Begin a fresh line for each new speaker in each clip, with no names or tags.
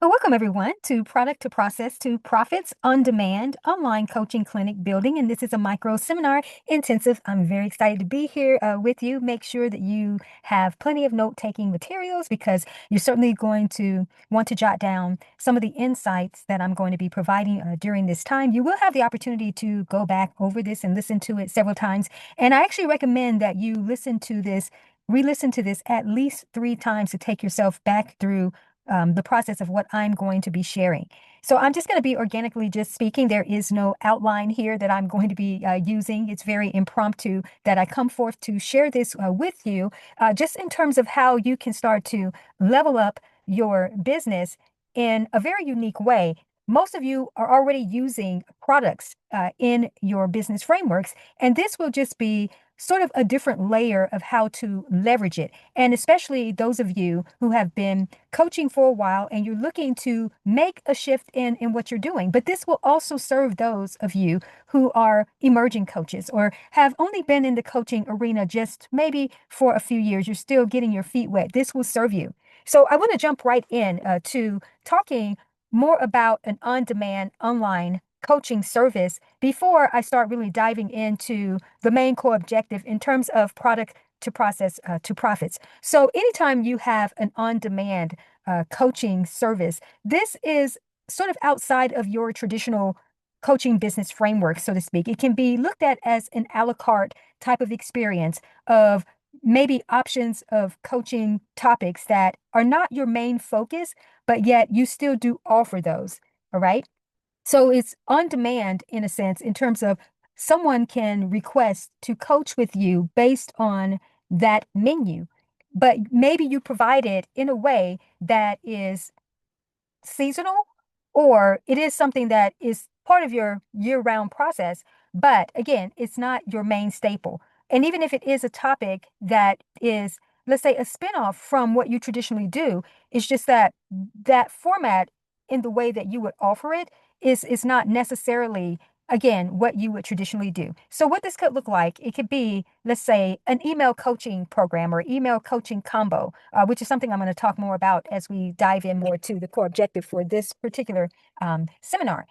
Well, welcome everyone to Product to Process to Profits on Demand online coaching clinic building. And this is a micro seminar intensive. I'm very excited to be here with you. Make sure that you have plenty of note taking materials because you're certainly going to want to jot down some of the insights that I'm going to be providing during this time. You will have the opportunity to go back over this and listen to it several times. And I actually recommend that you re-listen to this at least 3 times to take yourself back through the process of what I'm going to be sharing. So I'm just going to be organically just speaking. There is no outline here that I'm going to be using. It's very impromptu that I come forth to share this with you, just in terms of how you can start to level up your business in a very unique way. Most of you are already using products in your business frameworks, and this will just be sort of a different layer of how to leverage it. And especially those of you who have been coaching for a while and you're looking to make a shift in what you're doing. But this will also serve those of you who are emerging coaches or have only been in the coaching arena just maybe for a few years. You're still getting your feet wet. This will serve you. So I want to jump right in to talking more about an on-demand online coaching service before I start really diving into the main core objective in terms of product to process to profits. So anytime you have an on-demand coaching service, this is sort of outside of your traditional coaching business framework, so to speak. It can be looked at as an a la carte type of experience of maybe options of coaching topics that are not your main focus, but yet you still do offer those. All right. So it's on demand in a sense, in terms of someone can request to coach with you based on that menu, but maybe you provide it in a way that is seasonal, or it is something that is part of your year-round process. But again, it's not your main staple. And even if it is a topic that is, let's say, a spinoff from what you traditionally do, it's just that that format in the way that you would offer it is not necessarily, again, what you would traditionally do. So what this could look like, it could be, let's say, an email coaching program or email coaching combo, which is something I'm going to talk more about as we dive in more to the core objective for this particular seminar.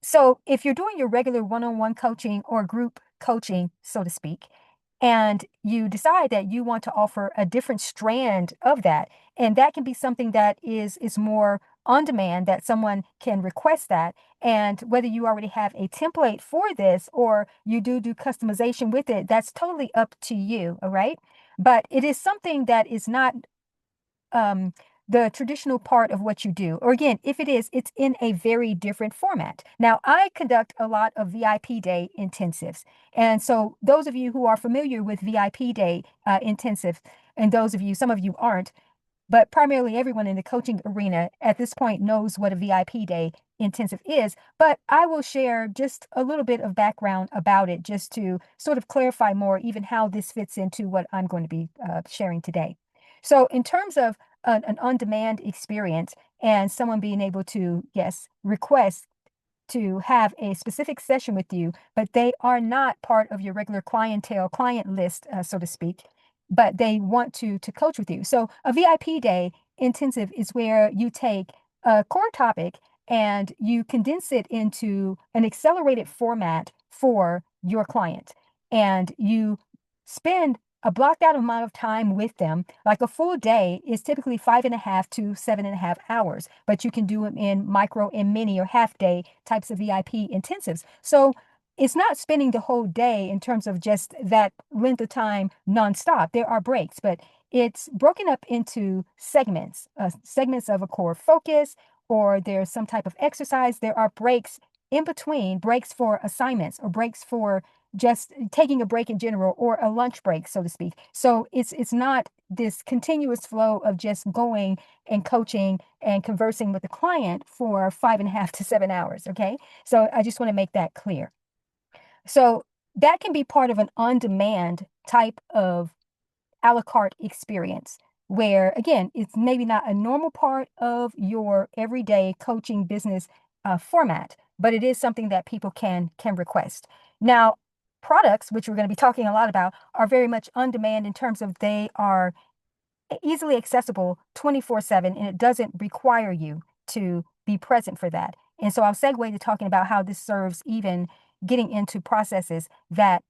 So if you're doing your regular one-on-one coaching or group coaching, so to speak, and you decide that you want to offer a different strand of that, and that can be something that is more on demand, that someone can request that, and whether you already have a template for this or you do customization with it, that's totally up to you, all right? But it is something that is not um, the traditional part of what you do. Or again, if it is, it's in a very different format. Now, I conduct a lot of VIP day intensives. And so those of you who are familiar with VIP day intensive, and those of you, some of you aren't, but primarily everyone in the coaching arena at this point knows what a VIP day intensive is. But I will share just a little bit of background about it just to sort of clarify more even how this fits into what I'm going to be sharing today. So in terms of an on-demand experience and someone being able to, yes, request to have a specific session with you, but they are not part of your regular clientele, client list, so to speak, but they want to coach with you. So a VIP day intensive is where you take a core topic and you condense it into an accelerated format for your client. And you spend a blocked out amount of time with them. Like a full day is typically 5.5 to 7.5 hours, but you can do them in micro and mini or half day types of VIP intensives. So it's not spending the whole day in terms of just that length of time nonstop. There are breaks, but it's broken up into segments, segments of a core focus, or there's some type of exercise. There are breaks in between, breaks for assignments or breaks for just taking a break in general, or a lunch break, so to speak. So it's not this continuous flow of just going and coaching and conversing with the client for 5.5 to 7 hours. Okay. So I just want to make that clear. So that can be part of an on-demand type of a la carte experience where, again, it's maybe not a normal part of your everyday coaching business format, but it is something that people can request. Now, products, which we're going to be talking a lot about, are very much on demand in terms of they are easily accessible 24/7, and it doesn't require you to be present for that. And so I'll segue to talking about how this serves even getting into processes that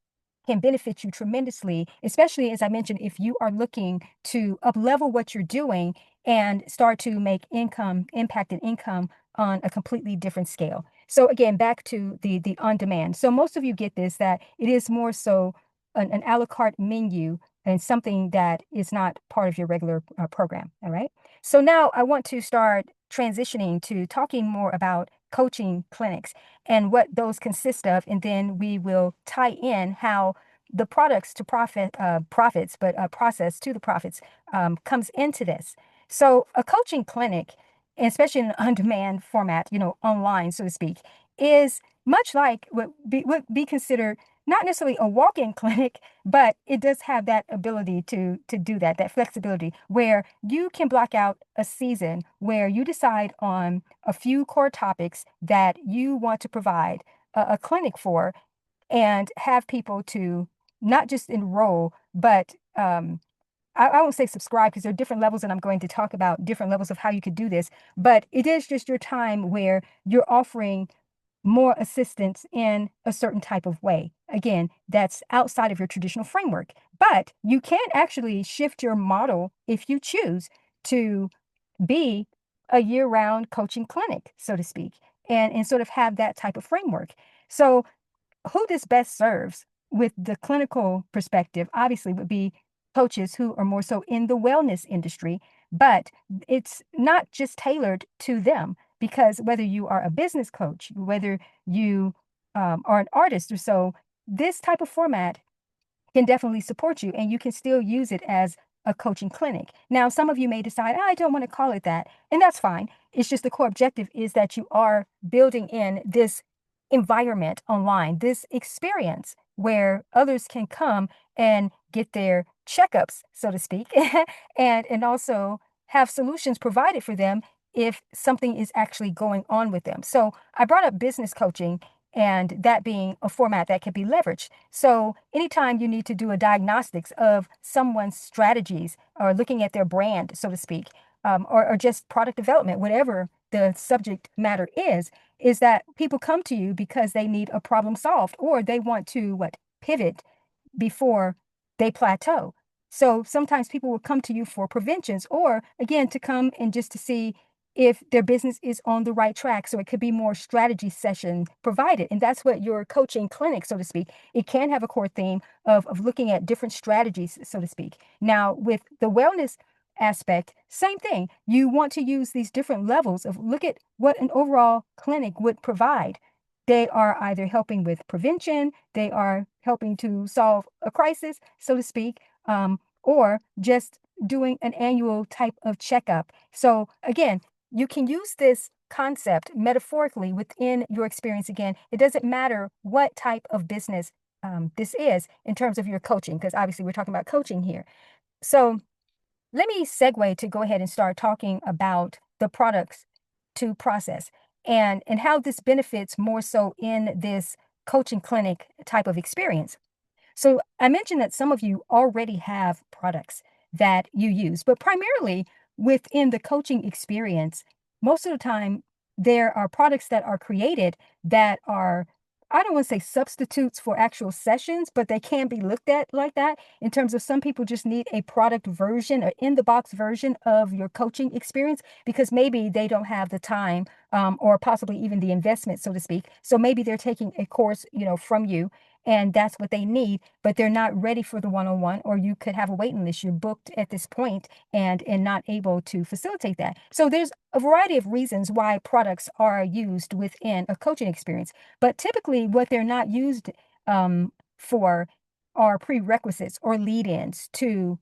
can benefit you tremendously, especially as I mentioned, if you are looking to up level what you're doing and start to make income, impacted income on a completely different scale. So again, back to the on demand. So most of you get this, that it is more so an a la carte menu and something that is not part of your regular program. All right. So now I want to start transitioning to talking more about coaching clinics and what those consist of, and then we will tie in how the products to profits, but process to the profits comes into this. So a coaching clinic, especially in an on-demand format, online, so to speak, is much like would be considered not necessarily a walk-in clinic, but it does have that ability to do that flexibility where you can block out a season where you decide on a few core topics that you want to provide a clinic for, and have people to not just enroll, but I won't say subscribe because there are different levels, and I'm going to talk about different levels of how you could do this. But it is just your time where you're offering more assistance in a certain type of way. Again, that's outside of your traditional framework. But you can actually shift your model if you choose to be a year-round coaching clinic, so to speak, and sort of have that type of framework. So who this best serves with the clinical perspective obviously would be coaches who are more so in the wellness industry, but it's not just tailored to them, because whether you are a business coach, whether you are an artist or so, this type of format can definitely support you, and you can still use it as a coaching clinic. Now, some of you may decide, "Oh, I don't want to call it that," and that's fine. It's just the core objective is that you are building in this environment online, this experience where others can come and get their checkups, so to speak, and also have solutions provided for them if something is actually going on with them. So I brought up business coaching, and that being a format that can be leveraged. So anytime you need to do a diagnostics of someone's strategies or looking at their brand, so to speak, or just product development, whatever the subject matter is that people come to you because they need a problem solved, or they want to pivot before they plateau. So sometimes people will come to you for preventions, or again, to come and just to see if their business is on the right track. So it could be more strategy session provided. And that's what your coaching clinic, so to speak, it can have a core theme of looking at different strategies, so to speak. Now, with the wellness aspect, same thing. You want to use these different levels of look at what an overall clinic would provide. They are either helping with prevention, they are helping to solve a crisis, so to speak, or just doing an annual type of checkup. So again, you can use this concept metaphorically within your experience. Again, it doesn't matter what type of business this is in terms of your coaching, because obviously we're talking about coaching here. So let me segue to go ahead and start talking about the products to process, and how this benefits more so in this coaching clinic type of experience. So I mentioned that some of you already have products that you use, but primarily within the coaching experience, most of the time there are products that are created that are, I don't want to say substitutes for actual sessions, but they can be looked at like that in terms of some people just need a product version or in the box version of your coaching experience because maybe they don't have the time or possibly even the investment, so to speak. So maybe they're taking a course, from you, and that's what they need, but they're not ready for the one-on-one, or you could have a waiting list. You're booked at this point and not able to facilitate that. So there's a variety of reasons why products are used within a coaching experience, but typically what they're not used for are prerequisites or lead-ins to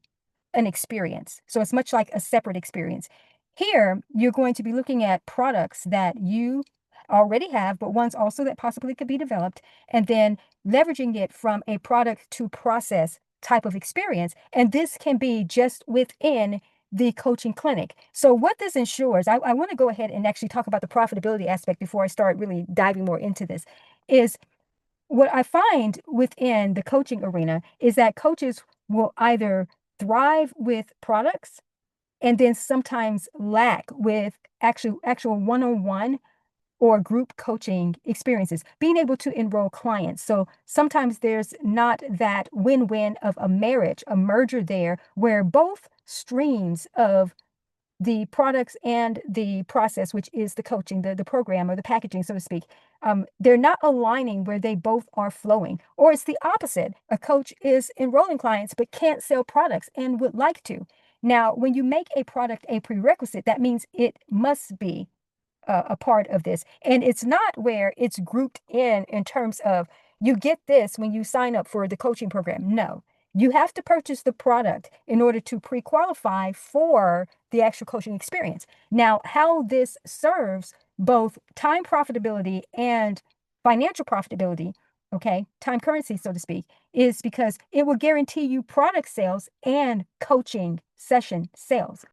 an experience. So it's much like a separate experience. Here, you're going to be looking at products that you already have, but ones also that possibly could be developed, and then leveraging it from a product to process type of experience. And this can be just within the coaching clinic. So what this ensures, I want to go ahead and actually talk about the profitability aspect before I start really diving more into this, is what I find within the coaching arena is that coaches will either thrive with products and then sometimes lack with actual one-on-one or group coaching experiences, being able to enroll clients. So sometimes there's not that win-win of a marriage, a merger there, where both streams of the products and the process, which is the coaching, the program or the packaging, so to speak, they're not aligning where they both are flowing. Or it's the opposite. A coach is enrolling clients but can't sell products and would like to. Now, when you make a product a prerequisite, that means it must be a part of this. And it's not where it's grouped in terms of you get this when you sign up for the coaching program. No, you have to purchase the product in order to pre-qualify for the actual coaching experience. Now, how this serves both time profitability and financial profitability, okay, time currency, so to speak, is because it will guarantee you product sales and coaching session sales.